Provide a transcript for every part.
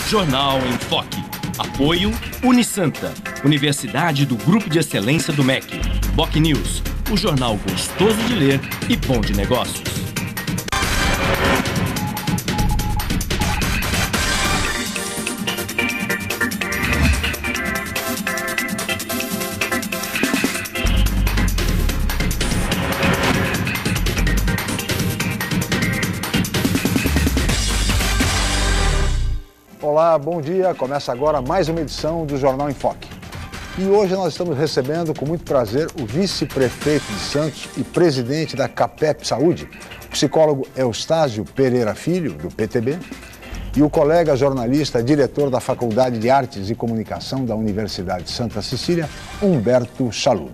Jornal em Foque. Apoio Unisanta, Universidade do Grupo de Excelência do MEC. BocNews, o jornal gostoso de ler e bom de negócios. Olá, bom dia. Começa agora mais uma edição do Jornal em Foque. E hoje nós estamos recebendo com muito prazer o vice-prefeito de Santos e presidente da CAPEP Saúde, o psicólogo Eustácio Pereira Filho, do PTB, e o colega jornalista, diretor da Faculdade de Artes e Comunicação da Universidade de Santa Cecília, Humberto Chalub.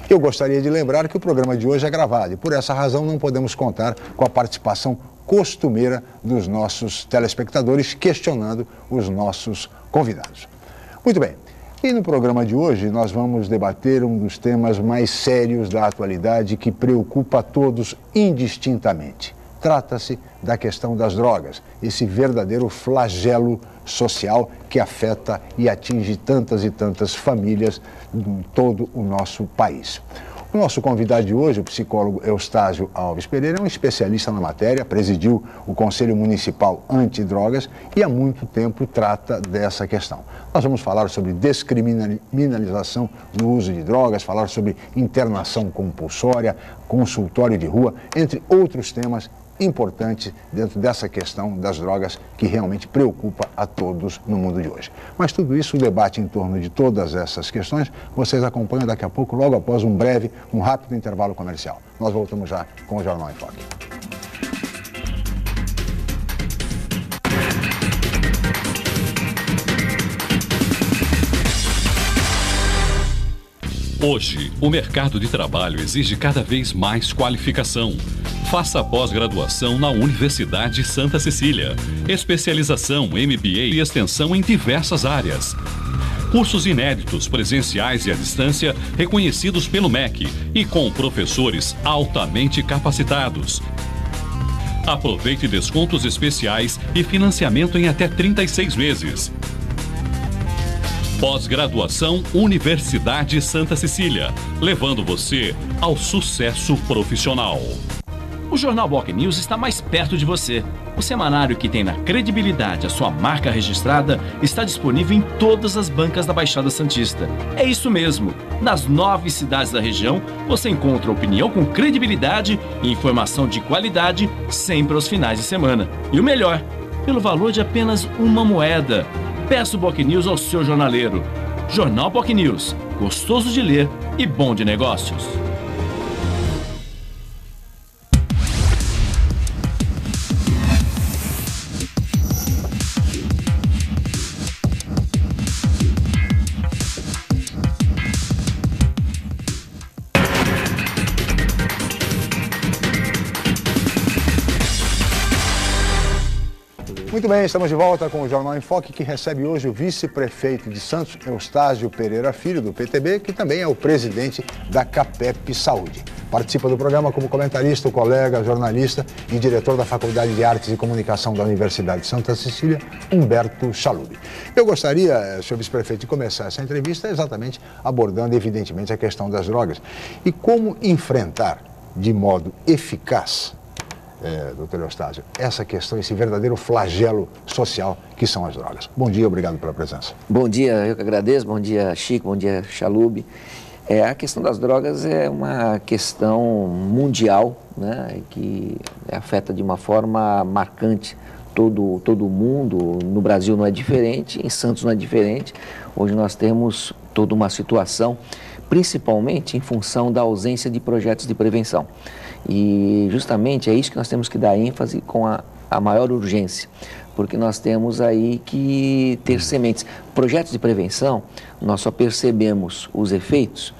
Eu gostaria de lembrar que o programa de hoje é gravado e por essa razão não podemos contar com a participação costumeira dos nossos telespectadores questionando os nossos convidados. Muito bem, e no programa de hoje nós vamos debater um dos temas mais sérios da atualidade que preocupa a todos indistintamente. Trata-se da questão das drogas, esse verdadeiro flagelo social que afeta e atinge tantas e tantas famílias em todo o nosso país. O nosso convidado de hoje, o psicólogo Eustácio Alves Pereira, é um especialista na matéria, presidiu o Conselho Municipal Antidrogas e há muito tempo trata dessa questão. Nós vamos falar sobre descriminalização do uso de drogas, falar sobre internação compulsória, consultório de rua, entre outros temas importante dentro dessa questão das drogas que realmente preocupa a todos no mundo de hoje. Mas tudo isso, o debate em torno de todas essas questões, vocês acompanham daqui a pouco, logo após um rápido intervalo comercial. Nós voltamos já com o Jornal em Foque. Hoje, o mercado de trabalho exige cada vez mais qualificação. Faça pós-graduação na Universidade Santa Cecília. Especialização, MBA e extensão em diversas áreas. Cursos inéditos, presenciais e à distância, reconhecidos pelo MEC e com professores altamente capacitados. Aproveite descontos especiais e financiamento em até 36 meses. Pós-graduação Universidade Santa Cecília, levando você ao sucesso profissional. O Jornal BocNews está mais perto de você. O semanário que tem na credibilidade a sua marca registrada está disponível em todas as bancas da Baixada Santista. É isso mesmo. Nas 9 cidades da região, você encontra opinião com credibilidade e informação de qualidade sempre aos finais de semana. E o melhor, pelo valor de apenas uma moeda. Peça o BocNews ao seu jornaleiro. Jornal BocNews, gostoso de ler e bom de negócios. Muito bem, estamos de volta com o Jornal em Foque, que recebe hoje o vice-prefeito de Santos, Eustácio Pereira Filho, do PTB, que também é o presidente da CAPEP Saúde. Participa do programa como comentarista, o colega, jornalista e diretor da Faculdade de Artes e Comunicação da Universidade de Santa Cecília, Humberto Chalub. Eu gostaria, senhor vice-prefeito, de começar essa entrevista exatamente abordando, evidentemente, a questão das drogas e como enfrentar de modo eficaz, doutor Eustácio, essa questão, esse verdadeiro flagelo social que são as drogas. Bom dia, obrigado pela presença. Bom dia, eu que agradeço. Bom dia, Chico, bom dia, Chalub. A questão das drogas é uma questão mundial, né, que afeta de uma forma marcante todo o mundo. No Brasil não é diferente, em Santos não é diferente. Hoje nós temos toda uma situação, principalmente em função da ausência de projetos de prevenção. E justamente é isso que nós temos que dar ênfase com a maior urgência, porque nós temos aí que ter sementes. Projetos de prevenção, nós só percebemos os efeitos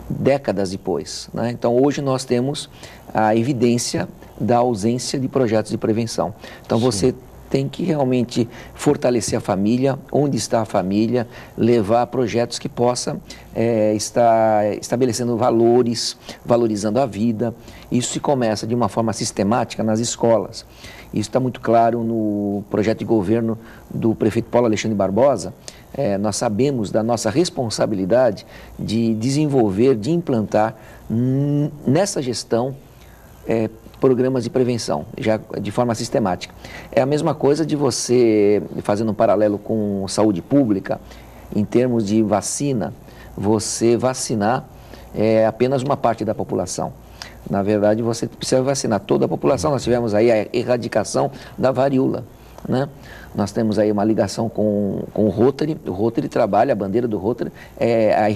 décadas depois, né? Então hoje nós temos a evidência da ausência de projetos de prevenção. Então você tem que realmente fortalecer a família, onde está a família, levar projetos que possam estar estabelecendo valores, valorizando a vida. Isso se começa de uma forma sistemática nas escolas. Isso está muito claro no projeto de governo do prefeito Paulo Alexandre Barbosa. Nós sabemos da nossa responsabilidade de desenvolver, de implantar nessa gestão programas de prevenção, já de forma sistemática. É a mesma coisa de você, fazendo um paralelo com saúde pública, em termos de vacina, você vacinar apenas uma parte da população. Na verdade, você precisa vacinar toda a população. Nós tivemos aí a erradicação da varíola, né? Nós temos aí uma ligação com o Rotary. O Rotary trabalha, a bandeira do Rotary é a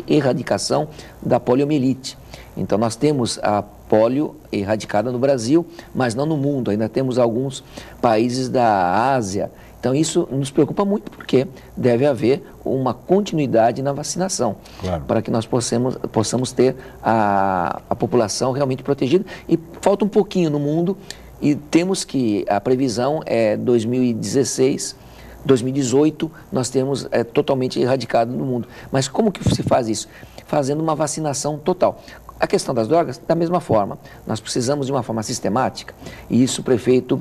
erradicação da poliomielite. Então, nós temos a polio erradicada no Brasil, mas não no mundo. Ainda temos alguns países da Ásia. Então, isso nos preocupa muito, porque deve haver uma continuidade na vacinação, claro, para que nós possamos ter a população realmente protegida. E falta um pouquinho no mundo, e temos que, a previsão é 2016, 2018, nós temos totalmente erradicado no mundo. Mas como que se faz isso? Fazendo uma vacinação total. A questão das drogas, da mesma forma, nós precisamos de uma forma sistemática, e isso o prefeito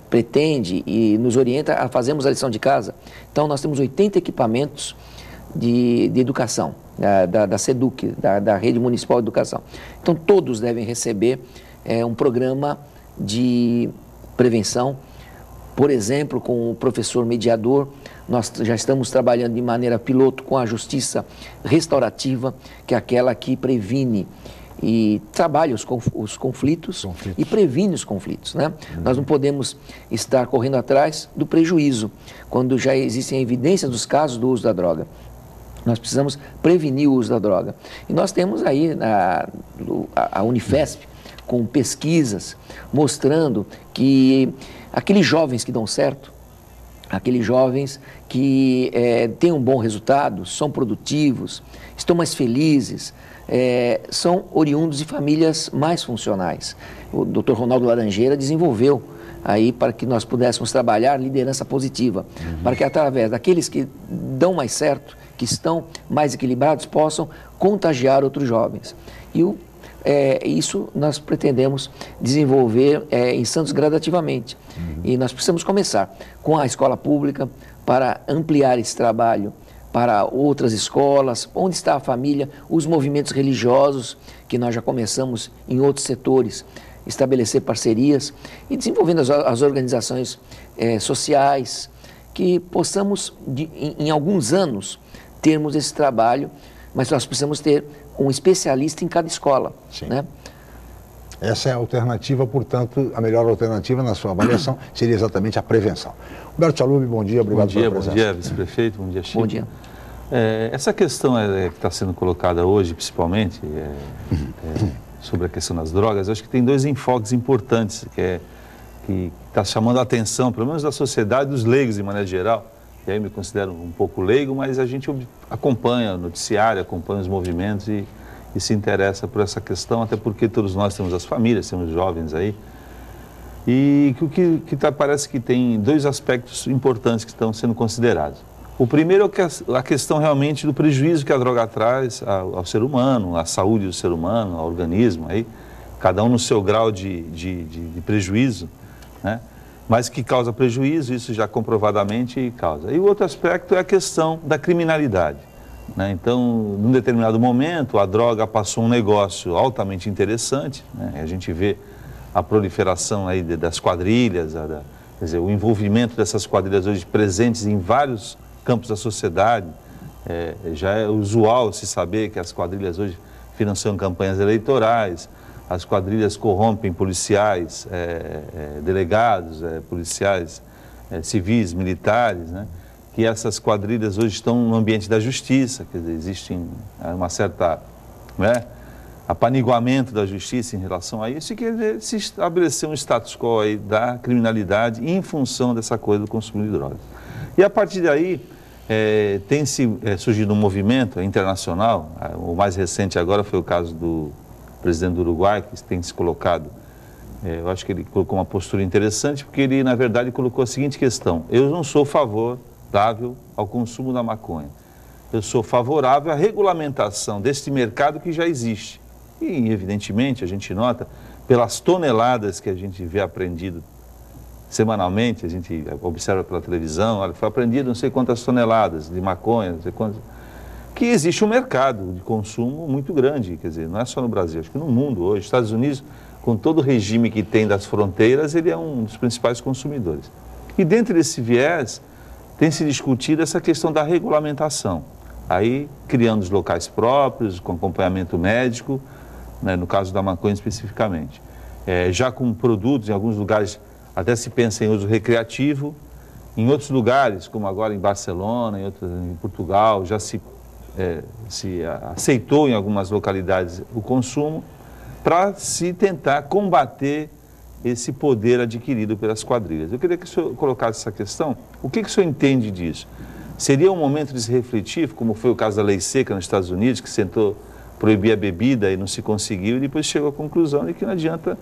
pretende e nos orienta a fazermos a lição de casa. Então, nós temos 80 equipamentos de educação, da SEDUC, da Rede Municipal de Educação. Então, todos devem receber um programa de prevenção, por exemplo, com o professor mediador. Nós já estamos trabalhando de maneira piloto com a justiça restaurativa, que é aquela que previne e trabalha os conflitos e previne os conflitos, né? Nós não podemos estar correndo atrás do prejuízo, quando já existem evidências dos casos do uso da droga. Nós precisamos prevenir o uso da droga. E nós temos aí a Unifesp, com pesquisas mostrando que aqueles jovens que dão certo, aqueles jovens que têm um bom resultado, são produtivos, estão mais felizes, são oriundos de famílias mais funcionais. O Dr. Ronaldo Laranjeira desenvolveu aí para que nós pudéssemos trabalhar liderança positiva, para que através daqueles que dão mais certo, que estão mais equilibrados, possam contagiar outros jovens. E isso nós pretendemos desenvolver em Santos gradativamente. E nós precisamos começar com a escola pública para ampliar esse trabalho para outras escolas, onde está a família, os movimentos religiosos, que nós já começamos em outros setores, estabelecer parcerias e desenvolvendo as organizações sociais, que possamos, em alguns anos, termos esse trabalho, mas nós precisamos ter um especialista em cada escola. Sim. Né? Essa é a alternativa, portanto, a melhor alternativa na sua avaliação seria exatamente a prevenção. Humberto Chalub, bom dia, obrigado pela presença. Bom dia, vice-prefeito, bom dia, Chico. Bom dia. Essa questão que está sendo colocada hoje, principalmente, sobre a questão das drogas, eu acho que tem dois enfoques importantes, que está chamando a atenção, pelo menos da sociedade, dos leigos de maneira geral. E aí eu me considero um pouco leigo, mas a gente acompanha o noticiário, acompanha os movimentos e se interessa por essa questão, até porque todos nós temos as famílias, temos jovens aí. E parece que tem dois aspectos importantes que estão sendo considerados. O primeiro é a questão realmente do prejuízo que a droga traz ao ser humano, à saúde do ser humano, ao organismo, aí, cada um no seu grau de prejuízo, né? Mas que causa prejuízo, isso já comprovadamente causa. E o outro aspecto é a questão da criminalidade, né? Então, num determinado momento, a droga passou um negócio altamente interessante, né? A gente vê a proliferação aí das quadrilhas, quer dizer, o envolvimento dessas quadrilhas hoje presentes em vários campos da sociedade. Já é usual se saber que as quadrilhas hoje financiam campanhas eleitorais, as quadrilhas corrompem policiais, delegados, policiais civis, militares, né? Que essas quadrilhas hoje estão no ambiente da justiça, quer dizer, existe uma certa, né, apaniguamento da justiça em relação a isso, e quer dizer, se estabelecer um status quo aí da criminalidade em função dessa coisa do consumo de drogas. E a partir daí tem surgido um movimento internacional, o mais recente agora foi o caso do presidente do Uruguai, que tem se colocado, eu acho que ele colocou uma postura interessante, porque ele, na verdade, colocou a seguinte questão: eu não sou favorável ao consumo da maconha, eu sou favorável à regulamentação deste mercado que já existe. E, evidentemente, a gente nota pelas toneladas que a gente vê apreendido semanalmente, a gente observa pela televisão, olha, foi apreendido não sei quantas toneladas de maconha, não sei quantas, que existe um mercado de consumo muito grande, quer dizer, não é só no Brasil, acho que no mundo hoje, Estados Unidos, com todo o regime que tem das fronteiras, ele é um dos principais consumidores. E dentro desse viés, tem se discutido essa questão da regulamentação, aí criando os locais próprios, com acompanhamento médico, né, no caso da maconha especificamente. Já com produtos, em alguns lugares até se pensa em uso recreativo, em outros lugares, como agora em Barcelona, em Portugal, já se aceitou em algumas localidades o consumo, para se tentar combater esse poder adquirido pelas quadrilhas. Eu queria que o senhor colocasse essa questão. O que o senhor entende disso? Seria um momento de se refletir, como foi o caso da lei seca nos Estados Unidos, que tentou proibir a bebida e não se conseguiu, e depois chegou à conclusão de que não adianta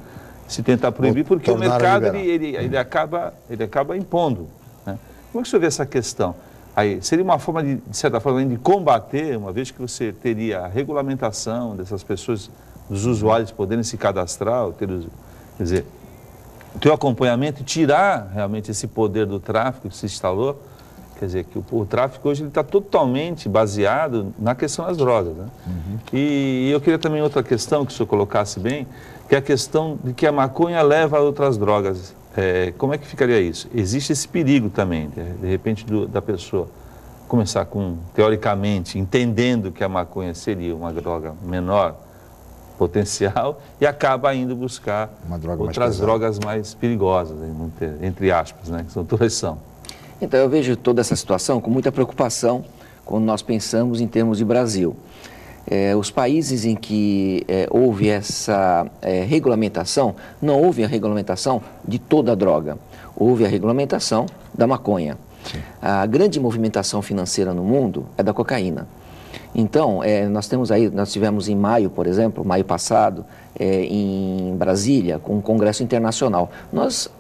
se tentar proibir, porque o mercado ele acaba impondo, né? Como é que o senhor vê essa questão? Aí, seria uma forma, de certa forma, de combater, uma vez que você teria a regulamentação dessas pessoas, dos usuários poderem se cadastrar, quer dizer, ter o acompanhamento e tirar realmente esse poder do tráfico que se instalou. Quer dizer, que o tráfico hoje está totalmente baseado na questão das drogas, né? Uhum. E eu queria também outra questão que o senhor colocasse bem, que é a questão de que a maconha leva a outras drogas. Como é que ficaria isso? Existe esse perigo também, de repente, da pessoa começar teoricamente, entendendo que a maconha seria uma droga menor potencial e acaba indo buscar outras drogas mais perigosas, entre aspas, né? Que todas são. Então, eu vejo toda essa situação com muita preocupação quando nós pensamos em termos de Brasil. Os países em que houve essa regulamentação, não houve a regulamentação de toda a droga, houve a regulamentação da maconha. Sim. A grande movimentação financeira no mundo é da cocaína. Então, nós tivemos em maio, por exemplo, maio passado, em Brasília, com um congresso internacional. Nós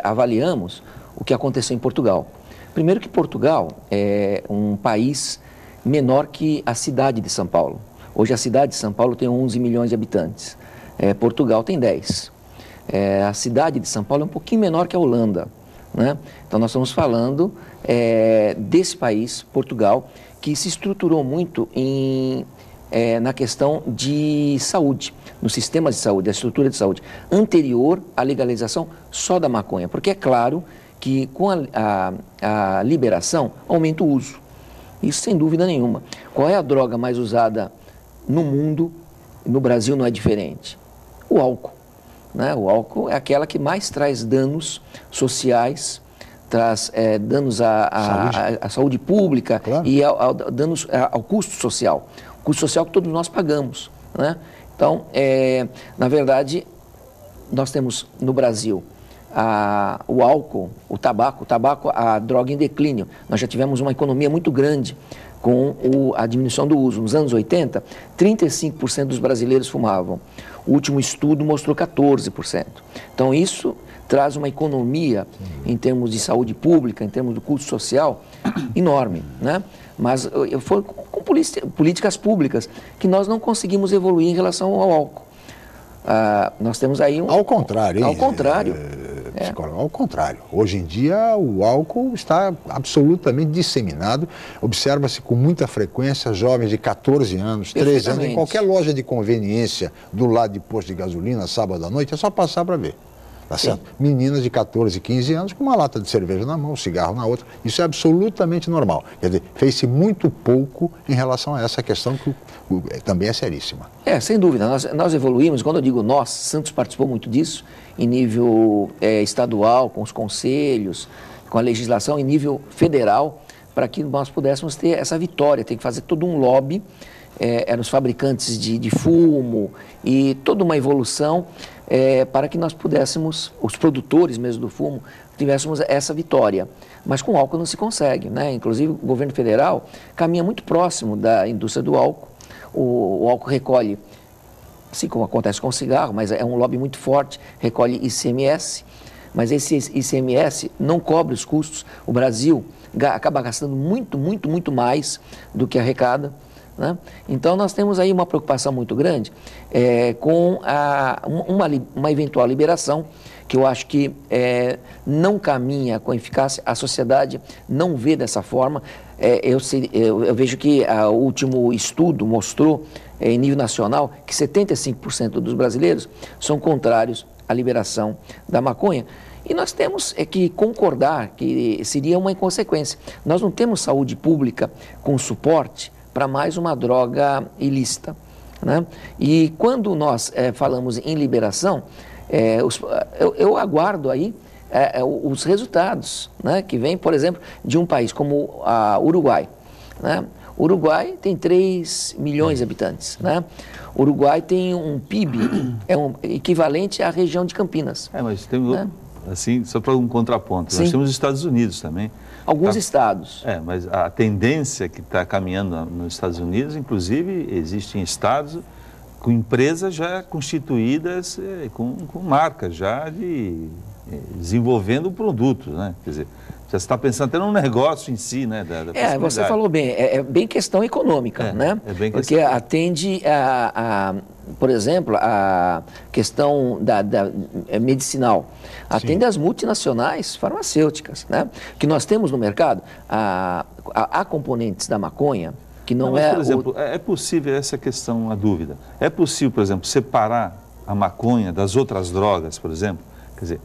avaliamos o que aconteceu em Portugal. Primeiro que Portugal é um país menor que a cidade de São Paulo. Hoje a cidade de São Paulo tem 11 milhões de habitantes. Portugal tem 10. A cidade de São Paulo é um pouquinho menor que a Holanda, né? Então nós estamos falando desse país, Portugal, que se estruturou muito na questão de saúde, no sistema de saúde, a estrutura de saúde, anterior à legalização só da maconha. Porque é claro que com a liberação aumenta o uso. Isso sem dúvida nenhuma. Qual é a droga mais usada no mundo? No Brasil não é diferente. O álcool, né? O álcool é aquela que mais traz danos sociais, traz danos à saúde pública, claro, e danos ao custo social. O custo social que todos nós pagamos, né? Então, na verdade, nós temos no Brasil o álcool, o tabaco, a droga em declínio. Nós já tivemos uma economia muito grande com a diminuição do uso. Nos anos 80, 35% dos brasileiros fumavam. O último estudo mostrou 14%. Então, isso traz uma economia em termos de saúde pública, em termos do custo social, enorme, né? Mas foi com políticas públicas que nós não conseguimos evoluir em relação ao álcool. Nós temos aí Ao contrário, hein? Ao contrário. Ao contrário. Hoje em dia, o álcool está absolutamente disseminado. Observa-se com muita frequência jovens de 14 anos, 13 anos, em qualquer loja de conveniência do lado de posto de gasolina, sábado à noite, é só passar para ver. Tá certo? Meninas de 14, 15 anos com uma lata de cerveja na mão, um cigarro na outra. Isso é absolutamente normal. Quer dizer, fez-se muito pouco em relação a essa questão que também é seríssima. Sem dúvida. Nós evoluímos. Quando eu digo nós, Santos participou muito disso, em nível estadual, com os conselhos, com a legislação, em nível federal, para que nós pudéssemos ter essa vitória. Tem que fazer todo um lobby, eram os fabricantes de fumo e toda uma evolução para que nós pudéssemos, os produtores mesmo do fumo, tivéssemos essa vitória. Mas com álcool não se consegue, né? Inclusive o governo federal caminha muito próximo da indústria do álcool. O álcool recolhe, assim como acontece com o cigarro, mas é um lobby muito forte, recolhe ICMS, mas esse ICMS não cobre os custos. O Brasil acaba gastando muito mais do que arrecada, né? Então, nós temos aí uma preocupação muito grande com uma eventual liberação, que eu acho que não caminha com eficácia, a sociedade não vê dessa forma. Eu vejo que o último estudo mostrou, em nível nacional, que 75% dos brasileiros são contrários à liberação da maconha. E nós temos que concordar que seria uma inconsequência. Nós não temos saúde pública com suporte para mais uma droga ilícita, né? E quando nós falamos em liberação, eu aguardo aí os resultados, né, que vem, por exemplo, de um país como o Uruguai, né? O Uruguai tem 3 milhões de habitantes, né? O Uruguai tem um PIB equivalente à região de Campinas. Mas tem né? Assim, só para um contraponto, Sim. nós temos os Estados Unidos também. Alguns estados. Mas a tendência que está caminhando nos Estados Unidos, inclusive, existem estados com empresas já constituídas, com marcas já desenvolvendo produtos, né? Quer dizer, já está pensando até no negócio em si, né? Você falou bem, é bem questão econômica, né? É bem porque questão. Atende por exemplo, a questão medicinal, atende às multinacionais farmacêuticas, né? Que nós temos no mercado, há componentes da maconha que não mas, por exemplo, é possível essa questão, a dúvida, é possível, por exemplo, separar a maconha das outras drogas, por exemplo? Quer dizer,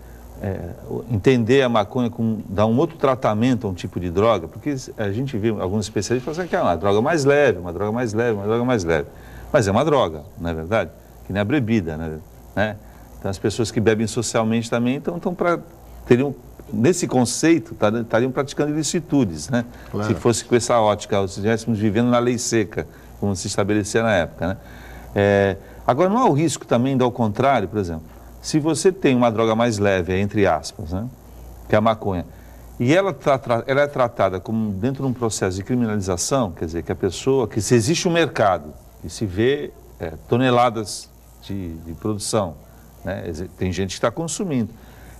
entender a maconha como dar um outro tratamento a um tipo de droga, porque a gente vê alguns especialistas falando que é uma droga mais leve, uma droga mais leve, uma droga mais leve. Mas é uma droga, não é verdade? Que nem a bebida, né? Então as pessoas que bebem socialmente também teriam, nesse conceito, estariam praticando ilicitudes, né? Claro. Se fosse com essa ótica, se estivéssemos vivendo na lei seca, como se estabelecia na época, né? Agora, não há o risco também de, ao contrário, por exemplo, se você tem uma droga mais leve, entre aspas, né, que é a maconha, e ela é tratada como dentro de um processo de criminalização, quer dizer, que se existe um mercado, e se vê toneladas de produção, né, tem gente que está consumindo,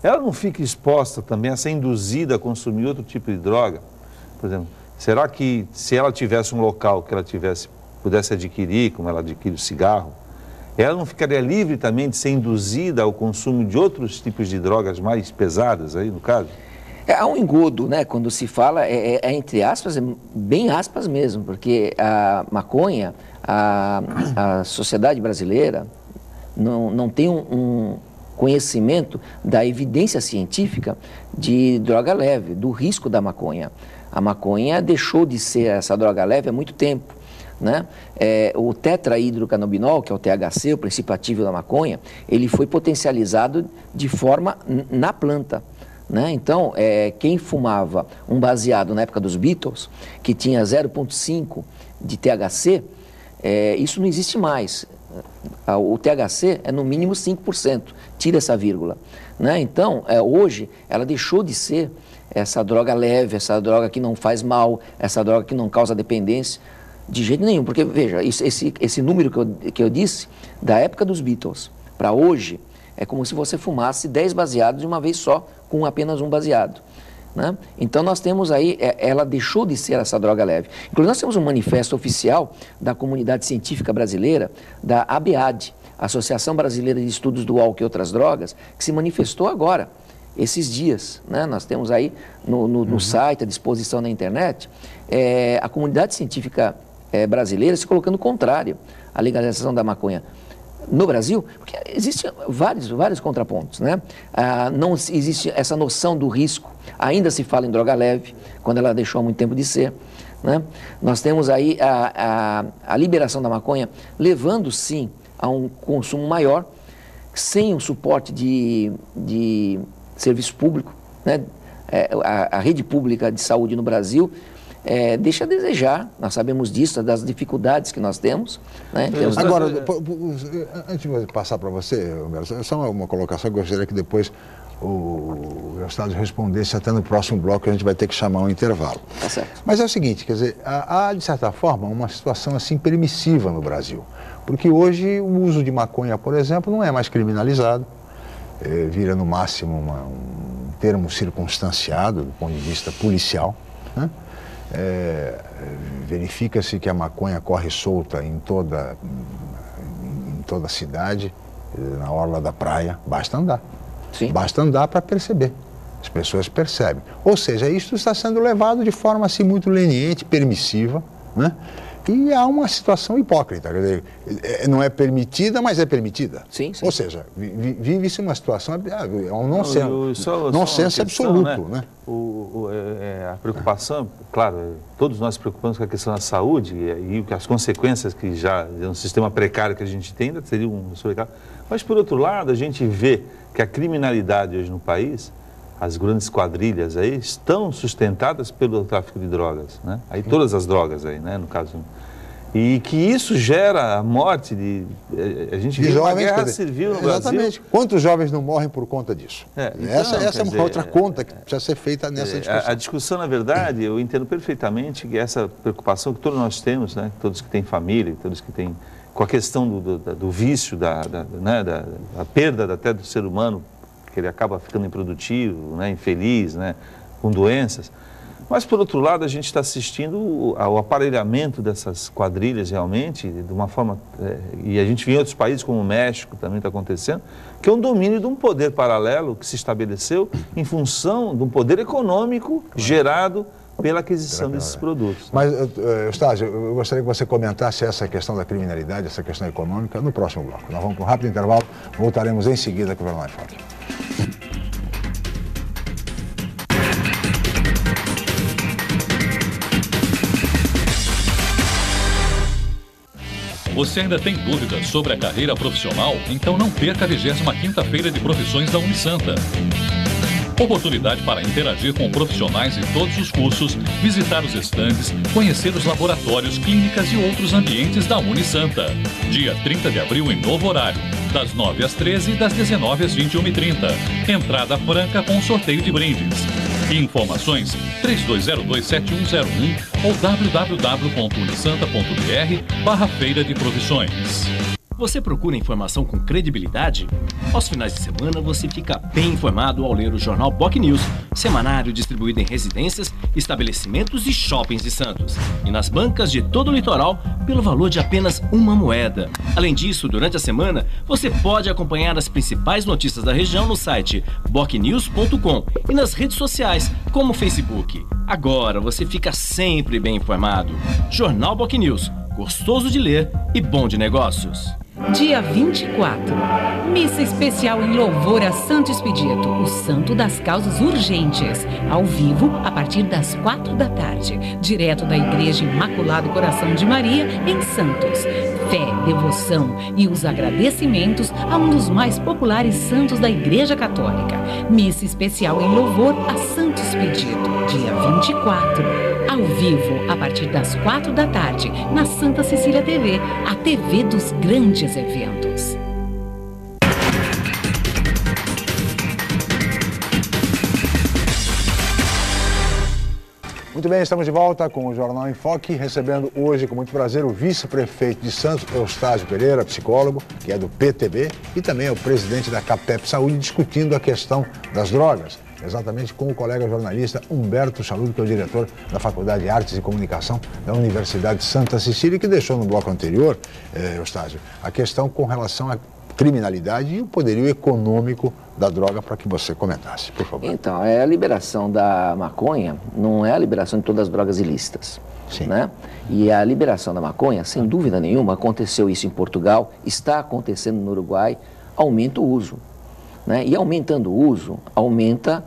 ela não fica exposta também a ser induzida a consumir outro tipo de droga? Por exemplo, será que se ela tivesse um local que ela pudesse adquirir, como ela adquire o cigarro, ela não ficaria livre também de ser induzida ao consumo de outros tipos de drogas mais pesadas aí, no caso? Há um engodo, né? Quando se fala, entre aspas, bem aspas mesmo, porque a maconha, a sociedade brasileira não tem um conhecimento da evidência científica de droga leve, do risco da maconha. A maconha deixou de ser essa droga leve há muito tempo, né? O tetrahidrocannabinol, que é o THC, o princípio ativo da maconha, ele foi potencializado de forma na planta, né? Então, quem fumava um baseado na época dos Beatles, que tinha 0,5 de THC, isso não existe mais. O THC é no mínimo 5%, tira essa vírgula, né? Então, hoje, ela deixou de ser essa droga leve, essa droga que não faz mal, essa droga que não causa dependência, de jeito nenhum, porque, veja, esse número que eu disse, da época dos Beatles para hoje, é como se você fumasse 10 baseados de uma vez só, com apenas um baseado, né? Então, nós temos aí, ela deixou de ser essa droga leve. Inclusive, nós temos um manifesto oficial da comunidade científica brasileira, da ABAD, Associação Brasileira de Estudos do Álcool e Outras Drogas, que se manifestou agora, esses dias, né? Nós temos aí no site, à disposição na internet, a comunidade científica brasileira se colocando contrária à legalização da maconha no Brasil, porque existem vários contrapontos, né? Não existe essa noção do risco, ainda se fala em droga leve, quando ela deixou há muito tempo de ser, né? Nós temos aí a liberação da maconha levando, sim, a um consumo maior, sem o suporte de serviço público, né? A rede pública de saúde no Brasil deixa a desejar, nós sabemos disso, das dificuldades que nós temos, né? Agora, antes de eu passar para você, Romero, só uma colocação, eu gostaria que depois o Eustáquio respondesse até no próximo bloco, que a gente vai ter que chamar um intervalo. Tá certo. Mas é o seguinte, quer dizer, há de certa forma uma situação assim permissiva no Brasil, porque hoje o uso de maconha, por exemplo, não é mais criminalizado, vira no máximo um termo circunstanciado do ponto de vista policial, né? verifica-se que a maconha corre solta em toda a cidade, na orla da praia, basta andar. Sim. Basta andar para perceber. As pessoas percebem. Ou seja, isso está sendo levado de forma assim muito leniente, permissiva, né? E há uma situação hipócrita, quer dizer, não é permitida, mas é permitida. Sim, sim. Ou seja, vive-se uma situação, é um nonsense absoluto, né? A preocupação, claro, todos nós preocupamos com a questão da saúde e as consequências que já, um sistema precário que a gente tem, ainda seria um sobrecargo. Mas, por outro lado, a gente vê que a criminalidade hoje no país, as grandes quadrilhas aí, estão sustentadas pelo tráfico de drogas, né? Aí todas as drogas aí, né, no caso. E que isso gera a morte de... A gente vive uma guerra civil no Brasil. Exatamente. Quantos jovens não morrem por conta disso? Essa é uma outra conta que precisa ser feita nessa discussão. A discussão, na verdade, eu entendo perfeitamente que essa preocupação que todos nós temos, né, todos que têm família, todos que têm... com a questão do vício, da perda até do ser humano, que ele acaba ficando improdutivo, né, infeliz, né, com doenças. Mas, por outro lado, a gente está assistindo ao aparelhamento dessas quadrilhas realmente, de uma forma... e a gente vê em outros países, como o México, também está acontecendo, que é um domínio de um poder paralelo que se estabeleceu em função de um poder econômico gerado pela aquisição desses produtos. Mas, Eustáquio, eu gostaria que você comentasse essa questão da criminalidade, essa questão econômica, no próximo bloco. Nós vamos para um rápido intervalo, voltaremos em seguida com o Jornal em Foque. Você ainda tem dúvidas sobre a carreira profissional? Então não perca a 25ª Feira de Profissões da Unisanta. Oportunidade para interagir com profissionais em todos os cursos, visitar os estandes, conhecer os laboratórios, clínicas e outros ambientes da Unisanta. Dia 30 de abril em novo horário, das 9 às 13 e das 19 às 21h30. Entrada franca com sorteio de brindes. Informações 3202-7101 ou www.unisanta.br/feira de profissões. Você procura informação com credibilidade? Aos finais de semana você fica bem informado ao ler o jornal BOC News, semanário distribuído em residências, estabelecimentos e shoppings de Santos. E nas bancas de todo o litoral, pelo valor de apenas uma moeda. Além disso, durante a semana, você pode acompanhar as principais notícias da região no site bocnews.com e nas redes sociais, como o Facebook. Agora você fica sempre bem informado. Jornal BOC News, gostoso de ler e bom de negócios. Dia 24. Missa especial em louvor a Santo Expedito, o santo das causas urgentes. Ao vivo, a partir das 4 da tarde. Direto da Igreja Imaculado Coração de Maria, em Santos. Fé, devoção e os agradecimentos a um dos mais populares santos da Igreja Católica. Missa especial em louvor a Santo Expedito, dia 24. Ao vivo, a partir das 4 da tarde, na Santa Cecília TV, a TV dos grandes eventos. Muito bem, estamos de volta com o Jornal em Foque, recebendo hoje com muito prazer o vice-prefeito de Santos, Eustáquio Pereira, psicólogo, que é do PTB, e também é o presidente da CAPEP Saúde, discutindo a questão das drogas, exatamente com o colega jornalista Humberto Chalub, que é o diretor da Faculdade de Artes e Comunicação da Universidade de Santa Cecília, que deixou no bloco anterior, Eustáquio, a questão com relação à criminalidade e o poderio econômico da droga, para que você comentasse, por favor. Então, a liberação da maconha não é a liberação de todas as drogas ilícitas. Sim. Né? E a liberação da maconha, sem dúvida nenhuma, aconteceu isso em Portugal, está acontecendo no Uruguai, aumenta o uso. Né? E aumentando o uso, aumenta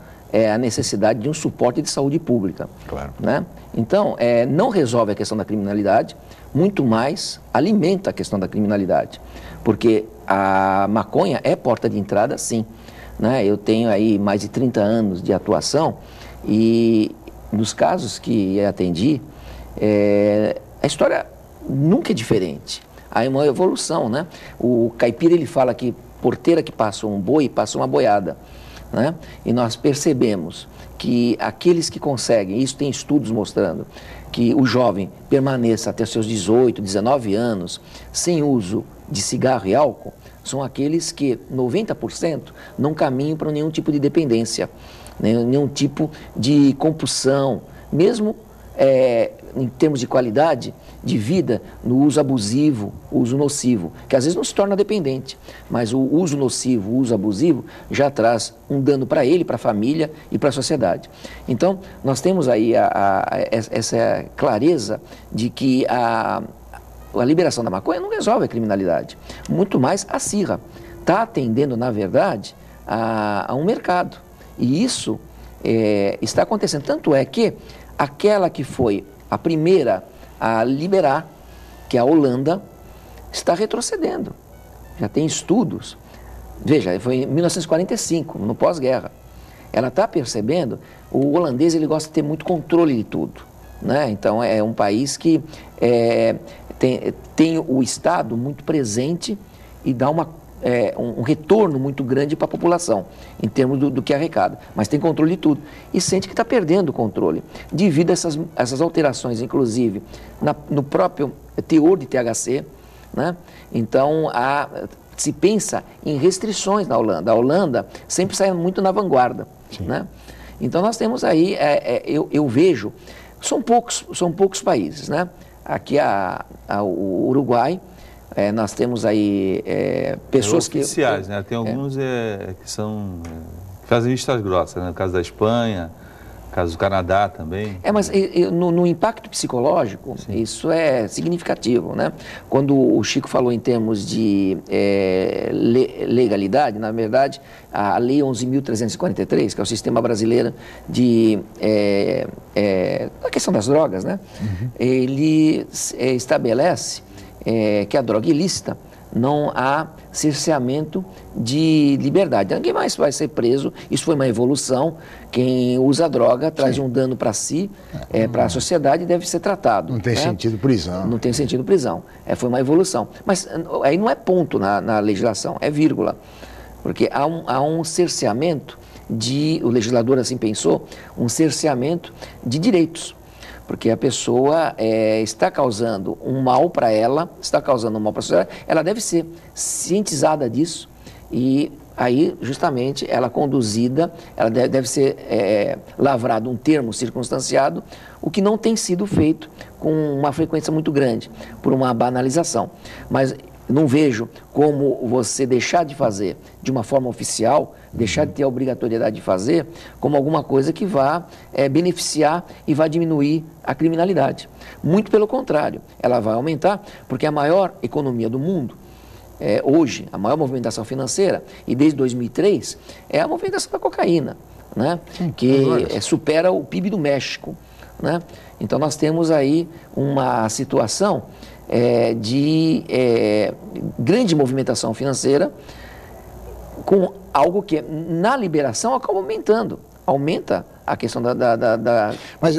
a necessidade de um suporte de saúde pública. Claro. Né? Então, não resolve a questão da criminalidade, muito mais alimenta a questão da criminalidade. Porque a maconha é porta de entrada, sim. Né? Eu tenho aí mais de 30 anos de atuação e nos casos que atendi, a história nunca é diferente. Há uma evolução, né? O caipira, ele fala que porteira que passa um boi, passa uma boiada. Né? E nós percebemos que aqueles que conseguem, isso tem estudos mostrando, que o jovem permaneça até seus 18, 19 anos sem uso de cigarro e álcool, são aqueles que 90% não caminham para nenhum tipo de dependência, nenhum tipo de compulsão, mesmo em termos de qualidade de vida, no uso abusivo, uso nocivo, que às vezes não se torna dependente, mas o uso nocivo, o uso abusivo, já traz um dano para ele, para a família e para a sociedade. Então, nós temos aí essa clareza de que a liberação da maconha não resolve a criminalidade, muito mais acirra. Está atendendo, na verdade, a um mercado. E isso está acontecendo. Tanto é que aquela que foi a primeira a liberar, que é a Holanda, está retrocedendo. Já tem estudos. Veja, foi em 1945, no pós-guerra. Ela está percebendo, o holandês ele gosta de ter muito controle de tudo, né? Então é um país que tem o Estado muito presente e dá um retorno muito grande para a população, em termos do que arrecada, mas tem controle de tudo. E sente que está perdendo o controle, devido a essas alterações, inclusive, no próprio teor de THC, né? Então, se pensa em restrições na Holanda. A Holanda sempre sai muito na vanguarda, né? Então, nós temos aí, eu vejo, são poucos países, né? Aqui o Uruguai, nós temos aí pessoas oficiais, né? Tem alguns que fazem vistas grossas, né? No caso da Espanha, no caso do Canadá também. Mas no impacto psicológico, sim, isso é significativo, né? Quando o Chico falou em termos de legalidade, na verdade, a Lei 11.343, que é o Sistema Brasileiro a questão das drogas, né? Uhum. Ele estabelece que a droga ilícita não há cerceamento de liberdade. Ninguém mais vai ser preso, isso foi uma evolução. Quem usa droga traz de um dano para si, para a sociedade, e deve ser tratado. Não tem sentido prisão. Não tem sentido prisão. Foi uma evolução. Mas aí não é ponto na legislação, é vírgula. Porque há um cerceamento o legislador assim pensou, um cerceamento de direitos. Porque a pessoa está causando um mal para ela, está causando um mal para a sociedade, ela deve ser cientizada disso e aí, justamente, ela conduzida, ela deve ser lavrado um termo circunstanciado, o que não tem sido feito com uma frequência muito grande, por uma banalização. Mas não vejo como você deixar de fazer de uma forma oficial, deixar de ter a obrigatoriedade de fazer, como alguma coisa que vá beneficiar e vá diminuir a criminalidade. Muito pelo contrário, ela vai aumentar, porque a maior economia do mundo, hoje, a maior movimentação financeira, e desde 2003, é a movimentação da cocaína, né? Que supera o PIB do México, né? Então nós temos aí uma situação de grande movimentação financeira, com algo que na liberação acaba aumentando, aumenta a questão da... Mas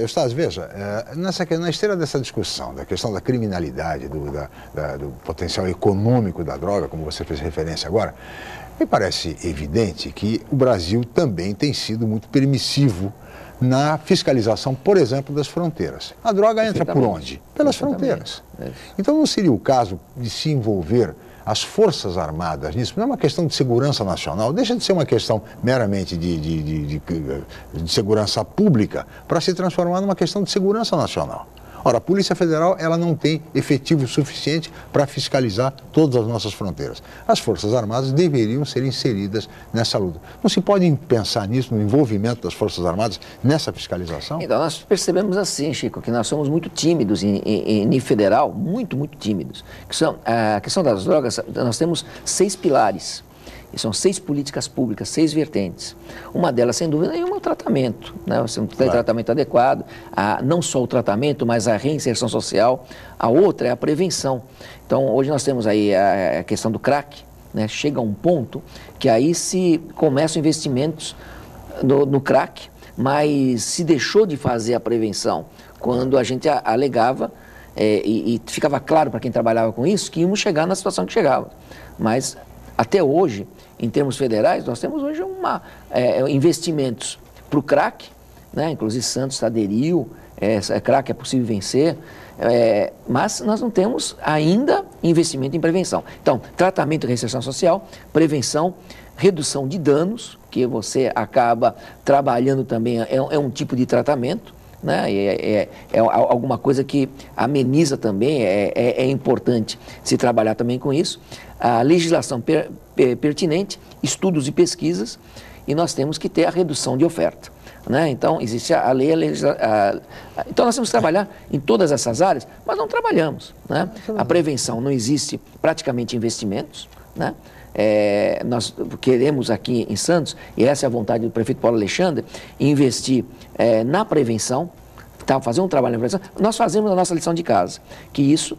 Eustáquio, veja, na esteira dessa discussão, da questão da criminalidade, do potencial econômico da droga, como você fez referência agora, me parece evidente que o Brasil também tem sido muito permissivo na fiscalização, por exemplo, das fronteiras. A droga entra por onde? Pelas fronteiras. Então não seria o caso de se envolver as Forças Armadas nisso? Não é uma questão de segurança nacional, deixa de ser uma questão meramente de segurança pública para se transformar numa questão de segurança nacional. Ora, a Polícia Federal, ela não tem efetivo suficiente para fiscalizar todas as nossas fronteiras. As Forças Armadas deveriam ser inseridas nessa luta. Não se pode pensar nisso, no envolvimento das Forças Armadas nessa fiscalização? Então, nós percebemos assim, Chico, que nós somos muito tímidos em nível federal, muito tímidos. A questão das drogas, nós temos 6 pilares. E são 6 políticas públicas, 6 vertentes. Uma delas, sem dúvida nenhuma, é o tratamento, né? Você não tem tratamento adequado, não só o tratamento, mas a reinserção social. A outra é a prevenção. Então, hoje nós temos aí a questão do crack, né? Chega a um ponto que aí se começam investimentos no crack, mas se deixou de fazer a prevenção quando a gente alegava, e ficava claro para quem trabalhava com isso, que íamos chegar na situação que chegava. Mas até hoje, em termos federais, nós temos hoje investimentos para o crack, né? Inclusive Santos aderiu, crack é possível vencer, mas nós não temos ainda investimento em prevenção. Então, tratamento e reinserção social, prevenção, redução de danos, que você acaba trabalhando também, é um tipo de tratamento, né? É alguma coisa que ameniza também, é importante se trabalhar também com isso. A legislação pertinente, estudos e pesquisas, e nós temos que ter a redução de oferta, né? Então, existe a lei, então nós temos que trabalhar em todas essas áreas, mas não trabalhamos, né? A prevenção, não existe praticamente investimentos, né? Nós queremos aqui em Santos, e essa é a vontade do prefeito Paulo Alexandre, investir na prevenção, fazer um trabalho na prevenção. Nós fazemos a nossa lição de casa, que isso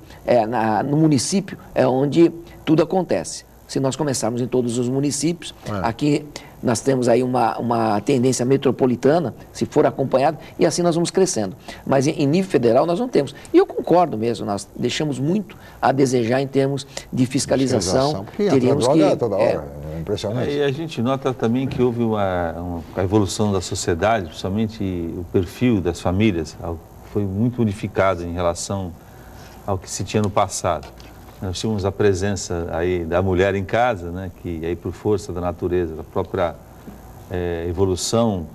no município é onde tudo acontece. Se nós começarmos em todos os municípios, aqui nós temos aí uma tendência metropolitana, se for acompanhado, e assim nós vamos crescendo. Mas em nível federal nós não temos. E eu concordo mesmo, nós deixamos muito a desejar em termos de fiscalização. Teríamos que... toda hora, é impressionante. E a gente nota também que houve a evolução da sociedade, principalmente o perfil das famílias, foi muito modificado em relação ao que se tinha no passado. Nós tínhamos a presença aí da mulher em casa, né, que aí por força da natureza, da própria evolução,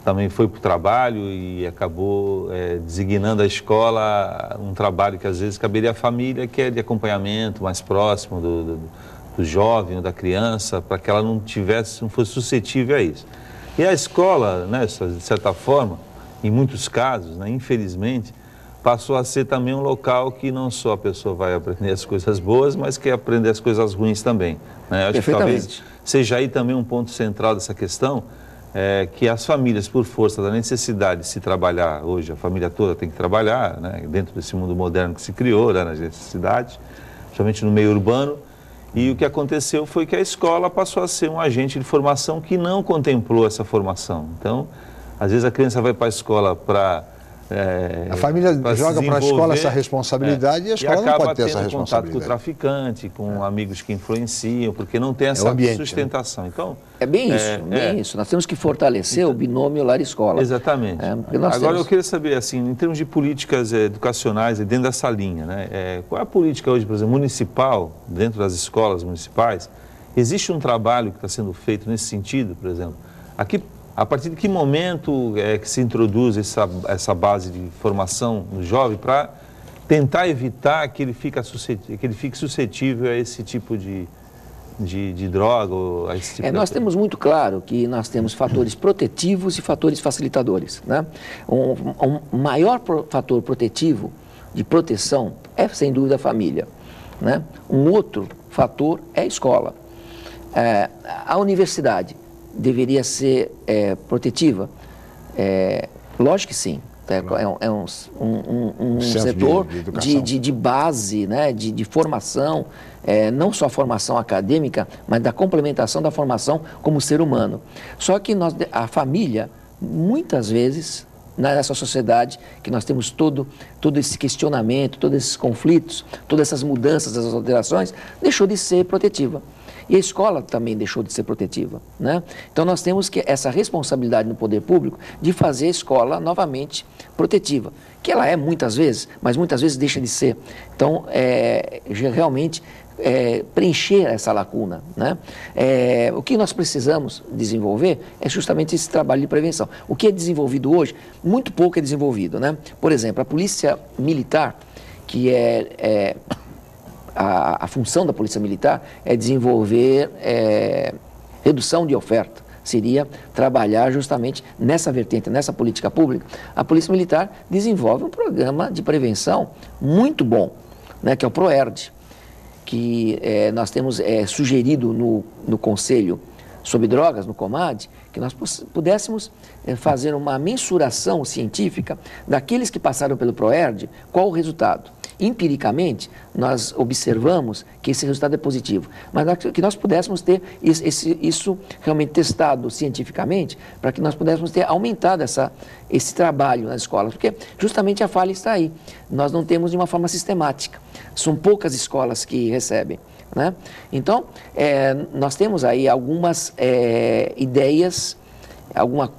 também foi para o trabalho e acabou designando a escola um trabalho que às vezes caberia à família, que é de acompanhamento mais próximo do jovem ou da criança, para que ela não fosse suscetível a isso. E a escola, né, de certa forma, em muitos casos, né, infelizmente, passou a ser também um local que não só a pessoa vai aprender as coisas boas, mas quer aprender as coisas ruins também, né? Acho que talvez seja aí também um ponto central dessa questão, que as famílias, por força da necessidade de se trabalhar, hoje a família toda tem que trabalhar, né, dentro desse mundo moderno que se criou, né, nas necessidades, principalmente no meio urbano, e o que aconteceu foi que a escola passou a ser um agente de formação que não contemplou essa formação. Então, às vezes a criança vai para a escola para... a família joga para a escola essa responsabilidade e a escola não pode ter essa responsabilidade. Contato com o traficante, com amigos que influenciam, porque não tem essa sustentação. Né? Então, é bem isso. Nós temos que fortalecer o binômio lar-escola. Exatamente. Agora eu queria saber, assim, em termos de políticas educacionais dentro dessa linha, né? Qual é a política hoje, por exemplo, municipal, dentro das escolas municipais? Existe um trabalho que está sendo feito nesse sentido, por exemplo? Aqui, a partir de que momento que se introduz essa base de formação no jovem para tentar evitar que ele fique suscetível a esse tipo de droga? Ou a esse tipo nós temos muito claro que nós temos fatores protetivos e fatores facilitadores, né? Um maior fator protetivo, de proteção, é sem dúvida a família, né? Um outro fator é a escola. A universidade deveria ser protetiva? Lógico que sim. É um setor de base, né, de formação, não só formação acadêmica, mas da complementação da formação como ser humano. Só que a família, muitas vezes, nessa sociedade que nós temos todo esse questionamento, todos esses conflitos, todas essas mudanças, essas alterações, deixou de ser protetiva. E a escola também deixou de ser protetiva, né? Então nós temos essa responsabilidade no poder público de fazer a escola novamente protetiva, que ela é muitas vezes, mas muitas vezes deixa de ser. Então, realmente preencher essa lacuna, né? O que nós precisamos desenvolver é justamente esse trabalho de prevenção. O que é desenvolvido hoje, muito pouco é desenvolvido, né? Por exemplo, a polícia militar, que a função da polícia militar é desenvolver redução de oferta, seria trabalhar justamente nessa vertente, nessa política pública. A polícia militar desenvolve um programa de prevenção muito bom, né, que é o PROERD, que nós temos sugerido no Conselho sobre Drogas, no COMAD, que nós pudéssemos fazer uma mensuração científica daqueles que passaram pelo PROERD, qual o resultado. Empiricamente, nós observamos que esse resultado é positivo, mas que nós pudéssemos ter isso realmente testado cientificamente, para que nós pudéssemos ter aumentado esse trabalho nas escolas, porque justamente a falha está aí. Nós não temos de uma forma sistemática, são poucas escolas que recebem, né? Então, nós temos aí algumas ideias, alguma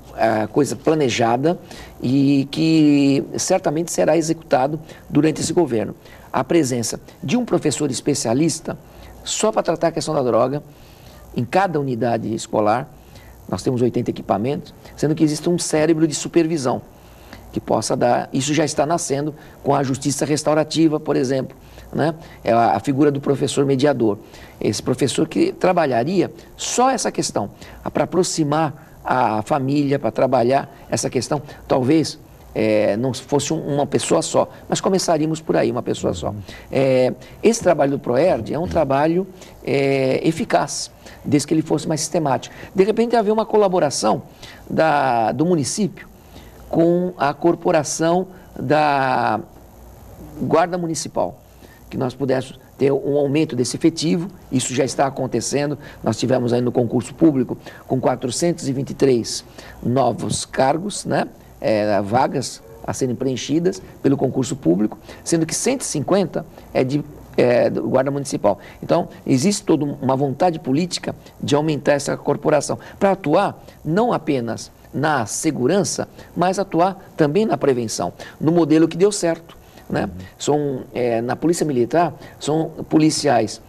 coisa planejada e que certamente será executado durante esse governo. A presença de um professor especialista só para tratar a questão da droga em cada unidade escolar. Nós temos 80 equipamentos, sendo que existe um cérebro de supervisão, que possa dar. Isso já está nascendo com a justiça restaurativa, por exemplo, né? É a figura do professor mediador. Esse professor que trabalharia só essa questão, para aproximar a família, para trabalhar essa questão, talvez não fosse uma pessoa só, mas começaríamos por aí, uma pessoa só. Esse trabalho do ProERD é um trabalho eficaz, desde que ele fosse mais sistemático. De repente, haver uma colaboração do município com a corporação da Guarda Municipal, que nós pudéssemos ter um aumento desse efetivo. Isso já está acontecendo. Nós tivemos aí no concurso público com 423 novos cargos, né? Vagas a serem preenchidas pelo concurso público, sendo que 150 do Guarda Municipal. Então, existe toda uma vontade política de aumentar essa corporação, para atuar não apenas na segurança, mas atuar também na prevenção, no modelo que deu certo, né? Na Polícia Militar, são policiais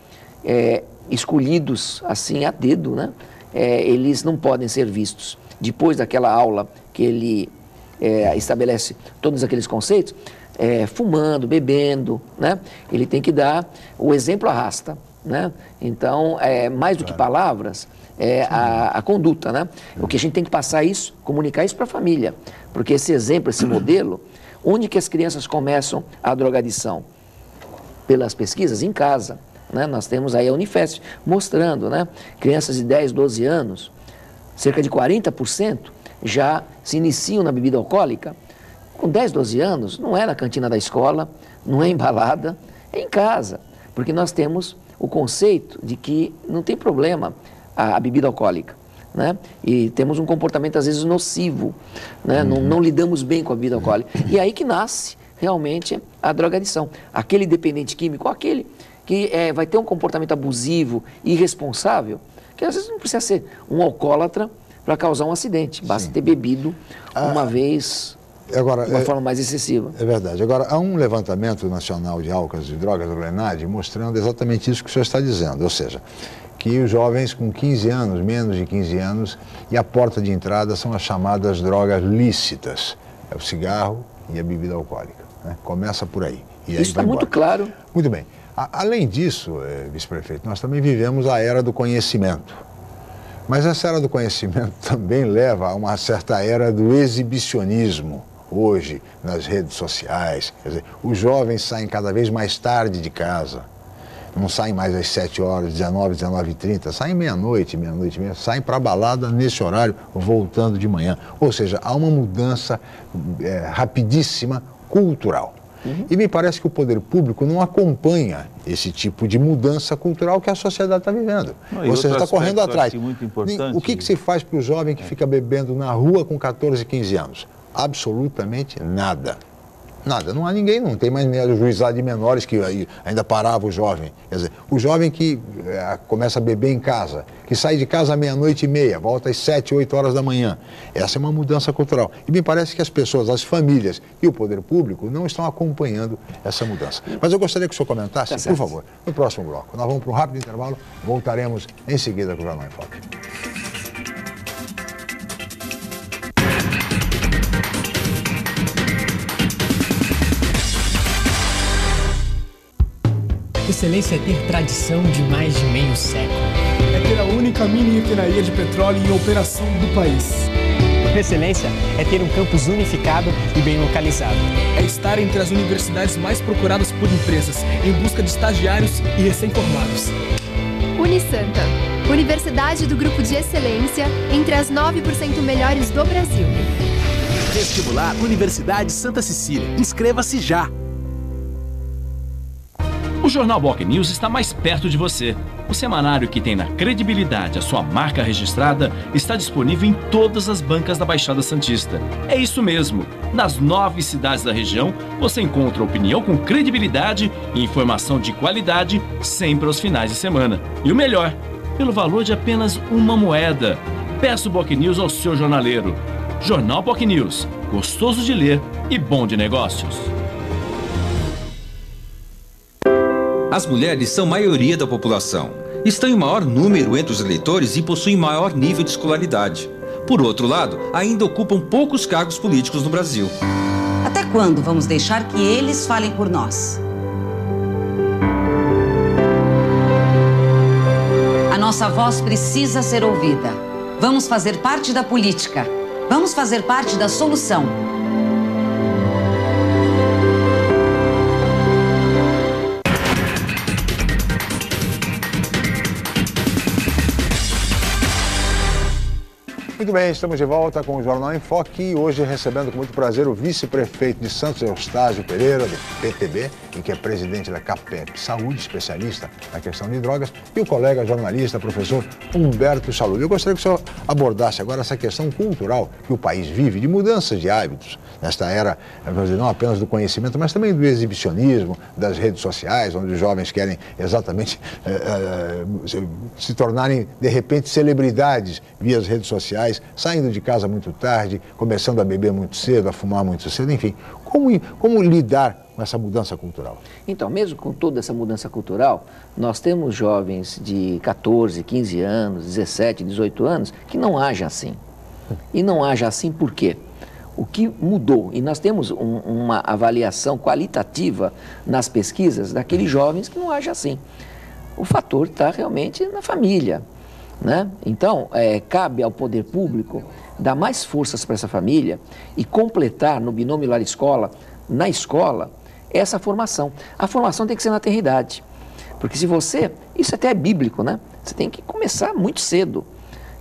escolhidos assim a dedo, né? Eles não podem ser vistos depois daquela aula que ele estabelece todos aqueles conceitos, fumando, bebendo, né? Ele tem que dar o exemplo arrasta, né? Então, mais do que palavras, a conduta, né? O que a gente tem que passar isso, comunicar isso para a família, porque esse exemplo, esse modelo, onde que as crianças começam a drogadição? Pelas pesquisas em casa, né? Nós temos aí a Unifesp mostrando, né? Crianças de 10, 12 anos, cerca de 40% já se iniciam na bebida alcoólica. Com 10, 12 anos, não é na cantina da escola, não é em balada, é em casa. Porque nós temos o conceito de que não tem problema a bebida alcoólica, né? E temos um comportamento às vezes nocivo, né? Não lidamos bem com a bebida alcoólica. E aí que nasce realmente a drogadição. Aquele dependente químico, aquele que vai ter um comportamento abusivo, irresponsável, que às vezes não precisa ser um alcoólatra para causar um acidente, basta ter bebido uma vez de uma forma mais excessiva. É verdade. Agora, há um levantamento nacional de álcools e drogas do LENAD mostrando exatamente isso que o senhor está dizendo, ou seja, que os jovens com 15 anos, menos de 15 anos, e a porta de entrada são as chamadas drogas lícitas, é o cigarro e a bebida alcoólica, né? Começa por aí. E aí isso está muito claro. Muito bem. Além disso, vice-prefeito, nós também vivemos a era do conhecimento. Mas essa era do conhecimento também leva a uma certa era do exibicionismo, hoje, nas redes sociais. Quer dizer, os jovens saem cada vez mais tarde de casa. Não saem mais às 7 horas, 19, 19h30, saem meia-noite, meia-noite e meia, saem para a balada nesse horário, voltando de manhã. Ou seja, há uma mudança rapidíssima cultural. E me parece que o poder público não acompanha esse tipo de mudança cultural que a sociedade está vivendo. Ou seja, está correndo atrás. O que se faz para o jovem que fica bebendo na rua com 14, 15 anos? Absolutamente nada. Nada. Não há ninguém, não tem mais juizado de menores que ainda parava o jovem. Quer dizer, o jovem que começa a beber em casa, que sai de casa à 00:30, volta às 7, 8 horas da manhã. Essa é uma mudança cultural. E me parece que as pessoas, as famílias e o poder público não estão acompanhando essa mudança. Mas eu gostaria que o senhor comentasse, por favor, no próximo bloco. Nós vamos para um rápido intervalo, voltaremos em seguida com o Jornal em Foque. Excelência é ter tradição de mais de meio século. É ter a única mini refinaria de petróleo em operação do país. Excelência é ter um campus unificado e bem localizado. É estar entre as universidades mais procuradas por empresas, em busca de estagiários e recém-formados. Unisanta, Universidade do Grupo de Excelência, entre as 9% melhores do Brasil. Vestibular Universidade Santa Cecília. Inscreva-se já! O Jornal Boc News está mais perto de você. O semanário que tem na credibilidade a sua marca registrada está disponível em todas as bancas da Baixada Santista. É isso mesmo. Nas 9 cidades da região, você encontra opinião com credibilidade e informação de qualidade sempre aos finais de semana. E o melhor, pelo valor de apenas uma moeda. Peça o Boc News ao seu jornaleiro. Jornal Boc News, gostoso de ler e bom de negócios. As mulheres são maioria da população. Estão em maior número entre os eleitores e possuem maior nível de escolaridade. Por outro lado, ainda ocupam poucos cargos políticos no Brasil. quando vamos deixar que eles falem por nós? A nossa voz precisa ser ouvida. Vamos fazer parte da política. Vamos fazer parte da solução. Muito bem, estamos de volta com o Jornal em Foque e hoje recebendo com muito prazer o vice-prefeito de Santos, Eustáquio Pereira, do PTB, e que é presidente da CAPEP Saúde, especialista na questão de drogas, e o colega jornalista, professor Humberto Chalub. Eu gostaria que o senhor abordasse agora essa questão cultural que o país vive, de mudanças de hábitos, nesta era, não apenas do conhecimento, mas também do exibicionismo, das redes sociais, onde os jovens querem exatamente se tornarem, de repente, celebridades via as redes sociais, saindo de casa muito tarde, começando a beber muito cedo, a fumar muito cedo, enfim. Como lidar com essa mudança cultural? Então, mesmo com toda essa mudança cultural, nós temos jovens de 14, 15 anos, 17, 18 anos, que não agem assim. E não agem assim por quê? O que mudou, e nós temos uma avaliação qualitativa nas pesquisas daqueles jovens que não agem assim. O fator está realmente na família, né? Então, cabe ao poder público dar mais forças para essa família e completar no binômio lar-escola, na escola, essa formação. A formação tem que ser na tenridade, porque se você, isso até é bíblico, né? Você tem que começar muito cedo,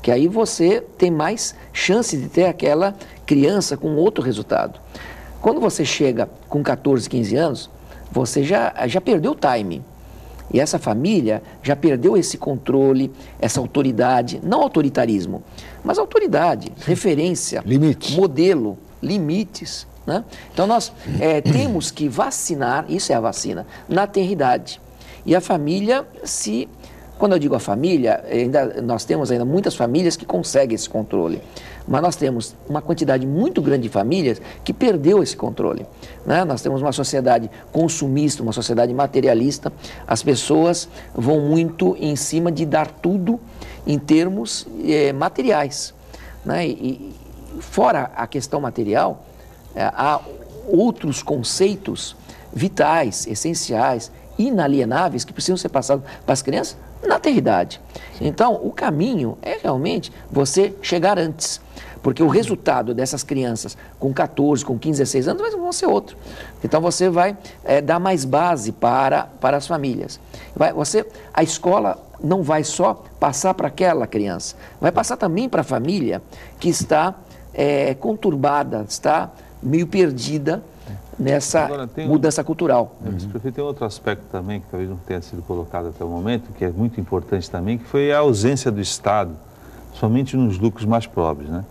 que aí você tem mais chance de ter aquela criança com outro resultado. Quando você chega com 14, 15 anos, você já perdeu o timing. E essa família já perdeu esse controle, essa autoridade, não autoritarismo, mas autoridade, referência, limites, modelo, limites, né? Então nós temos que vacinar, isso é a vacina, na tenridade. E a família, quando eu digo a família, nós temos ainda muitas famílias que conseguem esse controle. Mas nós temos uma quantidade muito grande de famílias que perdeu esse controle, né? Nós temos uma sociedade consumista, uma sociedade materialista. As pessoas vão muito em cima de dar tudo em termos materiais, né? E fora a questão material, há outros conceitos vitais, essenciais, inalienáveis que precisam ser passados para as crianças na tenridade. Então, o caminho é realmente você chegar antes, porque o resultado dessas crianças com 14, com 15, 16 anos vão ser outro. Então, você vai dar mais base para as famílias. A escola não vai só passar para aquela criança, vai passar também para a família que está conturbada, está meio perdida nessa mudança cultural. Prefeito, tem outro aspecto também que talvez não tenha sido colocado até o momento, que é muito importante também, que foi a ausência do Estado, somente nos lucros mais pobres, né?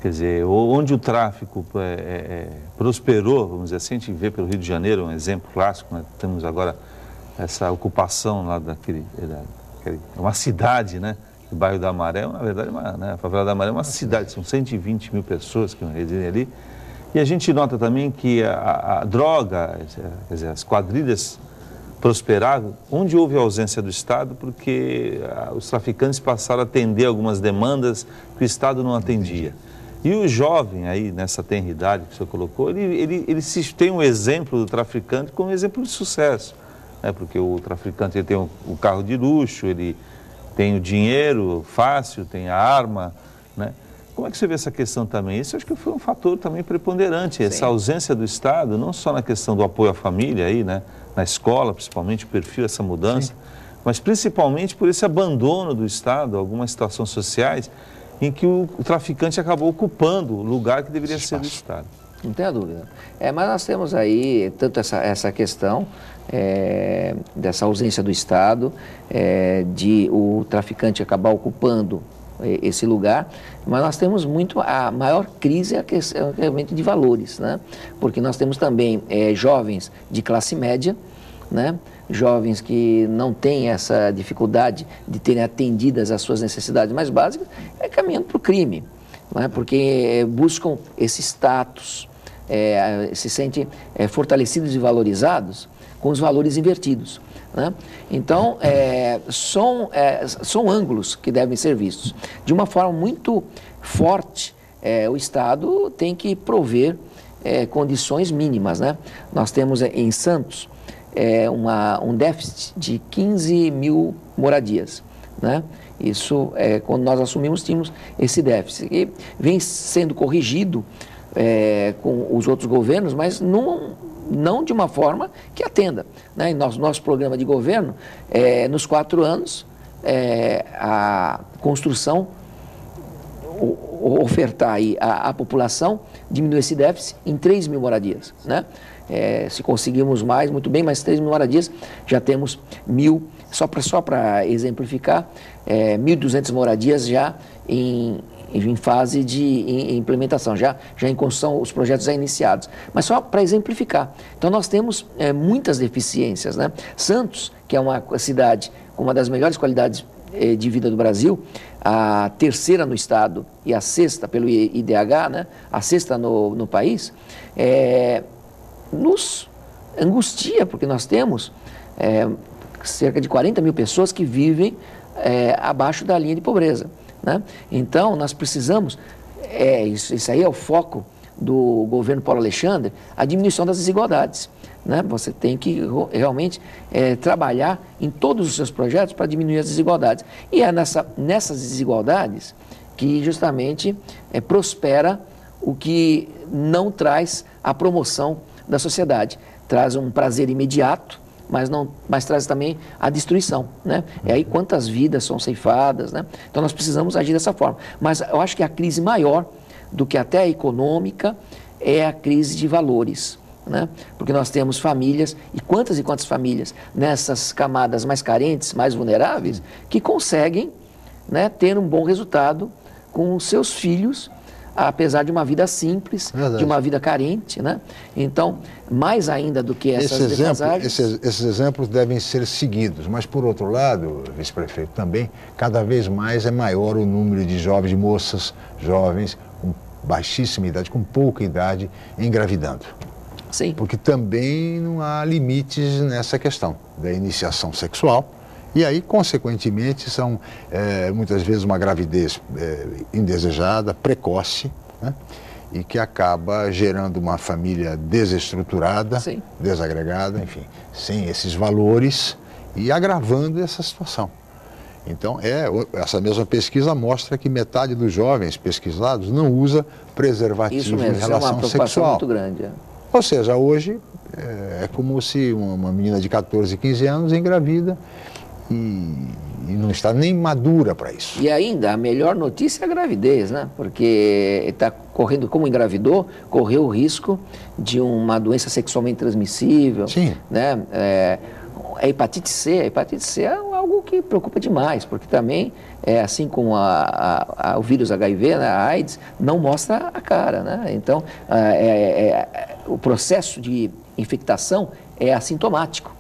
Quer dizer, onde o tráfico prosperou, vamos dizer assim, a gente vê pelo Rio de Janeiro um exemplo clássico, né? Temos agora essa ocupação lá uma cidade, né? O bairro da Maré, na verdade, a favela da Maré é uma cidade, são 120 mil pessoas que residem ali. E a gente nota também que a droga, quer dizer, as quadrilhas prosperavam onde houve a ausência do Estado, porque os traficantes passaram a atender algumas demandas que o Estado não atendia. E o jovem aí, nessa tenridade que o senhor colocou, ele tem um exemplo do traficante como um exemplo de sucesso, né? Porque o traficante ele tem o carro de luxo, ele tem o dinheiro fácil, tem a arma, né? Como é que você vê essa questão também? Isso acho que foi um fator também preponderante, essa ausência do Estado, não só na questão do apoio à família, aí, né? Na escola, principalmente, o perfil, essa mudança, mas principalmente por esse abandono do Estado, algumas situações sociais, em que o traficante acabou ocupando o lugar que deveria ser do Estado. Não tenha dúvida. Mas nós temos aí tanto essa questão dessa ausência do Estado, de o traficante acabar ocupando esse lugar, mas nós temos a maior crise é a questão realmente de valores, né? Porque nós temos também jovens de classe média, né? Jovens que não têm essa dificuldade de terem atendidas as suas necessidades mais básicas, caminhando para o crime, né? Porque buscam esse status, se sentem fortalecidos e valorizados com os valores invertidos, né? Então, são ângulos que devem ser vistos. De uma forma muito forte, o Estado tem que prover condições mínimas, né? Nós temos em Santos um déficit de 15 mil moradias, né? Isso, quando nós assumimos, tínhamos esse déficit. E vem sendo corrigido com os outros governos, mas não de uma forma que atenda, né? Em nosso programa de governo, nos 4 anos, a construção, ofertar aí à população, diminuir esse déficit em 3 mil moradias, né? Se conseguirmos mais, muito bem, mas 3 mil moradias, já temos 1.000, só para exemplificar, 1.200 moradias já em fase de implementação, já em construção, os projetos já iniciados. Mas só para exemplificar. Então, nós temos muitas deficiências, né? Santos, que é uma cidade com uma das melhores qualidades de vida do Brasil, a 3ª no estado e a 6ª pelo IDH, né? A 6ª no país, nos angustia, porque nós temos cerca de 40 mil pessoas que vivem abaixo da linha de pobreza, né? Então, nós precisamos, isso aí é o foco do governo Paulo Alexandre, a diminuição das desigualdades, né? Você tem que realmente trabalhar em todos os seus projetos para diminuir as desigualdades. E é nessas desigualdades que justamente prospera o que não traz a promoção da sociedade. Traz um prazer imediato, mas traz também a destruição, né? E aí quantas vidas são ceifadas, né? Então nós precisamos agir dessa forma. Mas eu acho que a crise maior do que até a econômica é a crise de valores, né? Porque nós temos famílias, e quantas famílias nessas camadas mais carentes, mais vulneráveis, que conseguem, né, ter um bom resultado com os seus filhos, apesar de uma vida simples, de uma vida carente, né? Então, mais ainda do que essas defasagens... Esses exemplos devem ser seguidos, mas, por outro lado, vice-prefeito, também, cada vez mais é maior o número de jovens, de moças, jovens, com baixíssima idade, com pouca idade, engravidando. Sim. Porque também não há limites nessa questão da iniciação sexual. E aí, consequentemente, são muitas vezes uma gravidez indesejada, precoce, né? E que acaba gerando uma família desestruturada, Sim. desagregada, enfim, sem esses valores e agravando essa situação. Então, essa mesma pesquisa mostra que metade dos jovens pesquisados não usa preservativo em relação isso é uma preocupação sexual. muito grande. Ou seja, hoje é como se uma menina de 14, 15 anos engravida e não está nem madura para isso. E ainda, a melhor notícia é a gravidez, né? Porque está correndo, como engravidou, correu o risco de uma doença sexualmente transmissível. Sim. Né? A hepatite C é algo que preocupa demais, porque também, assim como o vírus HIV, né, a AIDS, não mostra a cara, né? Então, o processo de infectação é assintomático.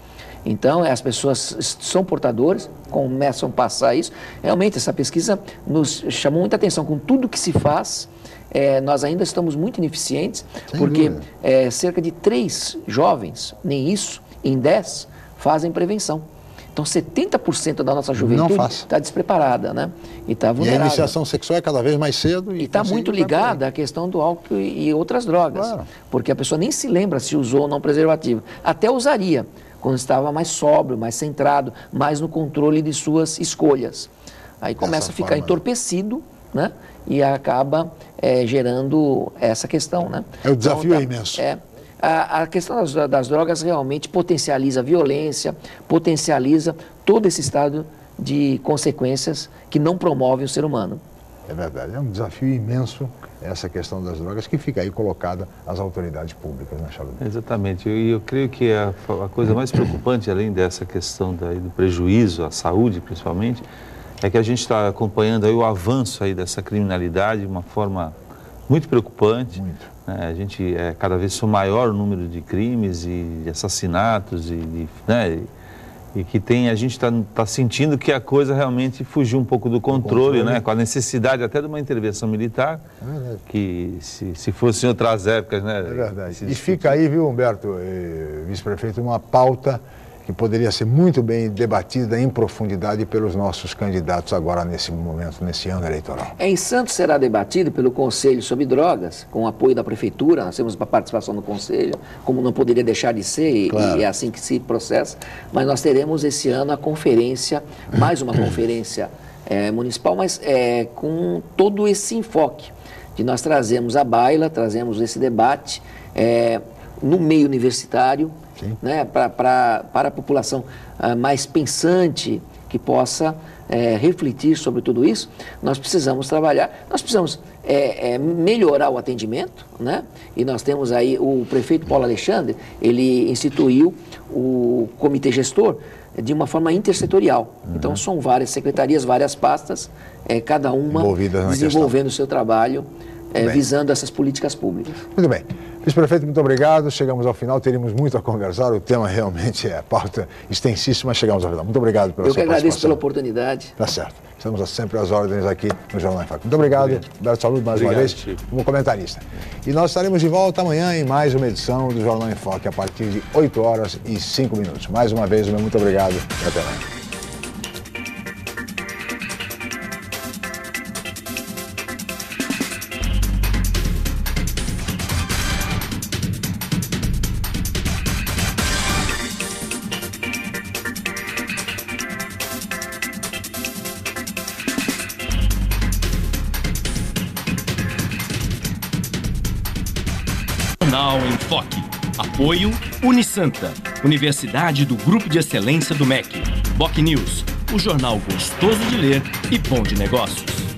Então, as pessoas são portadoras, começam a passar isso. Realmente, essa pesquisa nos chamou muita atenção. Com tudo que se faz, nós ainda estamos muito ineficientes, porque cerca de 3 jovens, nem isso, em 10, fazem prevenção. Então, 70% da nossa juventude está despreparada, né? E está vulnerável. E a iniciação sexual é cada vez mais cedo. E está muito ligada à questão do álcool e outras drogas. Claro. Porque a pessoa nem se lembra se usou ou não preservativo. Até usaria, quando estava mais sóbrio, mais centrado, mais no controle de suas escolhas. Aí começa a ficar entorpecido, né? E acaba gerando essa questão, né? O desafio é imenso. A questão das drogas realmente potencializa a violência, potencializa todo esse estado de consequências que não promovem o ser humano. É verdade, é um desafio imenso essa questão das drogas que fica aí colocada às autoridades públicas, né, Chalubi? Exatamente, e eu creio que a coisa mais preocupante, além dessa questão do prejuízo à saúde, principalmente, é que a gente está acompanhando aí o avanço aí dessa criminalidade de uma forma muito preocupante. Muito. A gente cada vez maior o número de crimes e de assassinatos e que a gente está sentindo que a coisa realmente fugiu um pouco do controle, né? Com a necessidade até de uma intervenção militar, que se fosse em outras épocas, né? É verdade. E fica aí, viu, Humberto, vice-prefeito, uma pauta que poderia ser muito bem debatida em profundidade pelos nossos candidatos agora nesse momento, nesse ano eleitoral. Em Santos será debatido pelo Conselho sobre Drogas, com o apoio da Prefeitura. Nós temos a participação do Conselho, como não poderia deixar de ser, claro. E é assim que se processa. Mas nós teremos esse ano a conferência, mais uma conferência municipal, mas com todo esse enfoque de nós trazemos a baila, trazemos esse debate no meio universitário, né, para a população mais pensante, que possa refletir sobre tudo isso. Nós precisamos trabalhar, nós precisamos melhorar o atendimento, né? E nós temos aí o prefeito Paulo Alexandre, ele instituiu o comitê gestor de uma forma intersetorial. Então são várias secretarias, várias pastas, cada uma desenvolvendo o seu trabalho, visando essas políticas públicas. Muito bem. Vice-prefeito, muito obrigado. Chegamos ao final, teríamos muito a conversar. O tema realmente é pauta extensíssima, chegamos ao final. Muito obrigado pela sua participação. Eu que agradeço pela oportunidade. Tá certo. Estamos sempre às ordens aqui no Jornal em Foque. Muito obrigado. Humberto Salud, mais uma vez, como comentarista. E nós estaremos de volta amanhã em mais uma edição do Jornal em Foque, a partir de 8h05. Mais uma vez, muito obrigado e até amanhã. Jornal em Foque. Apoio Unisanta, Universidade do Grupo de Excelência do MEC. BocNews, o jornal gostoso de ler e bom de negócios.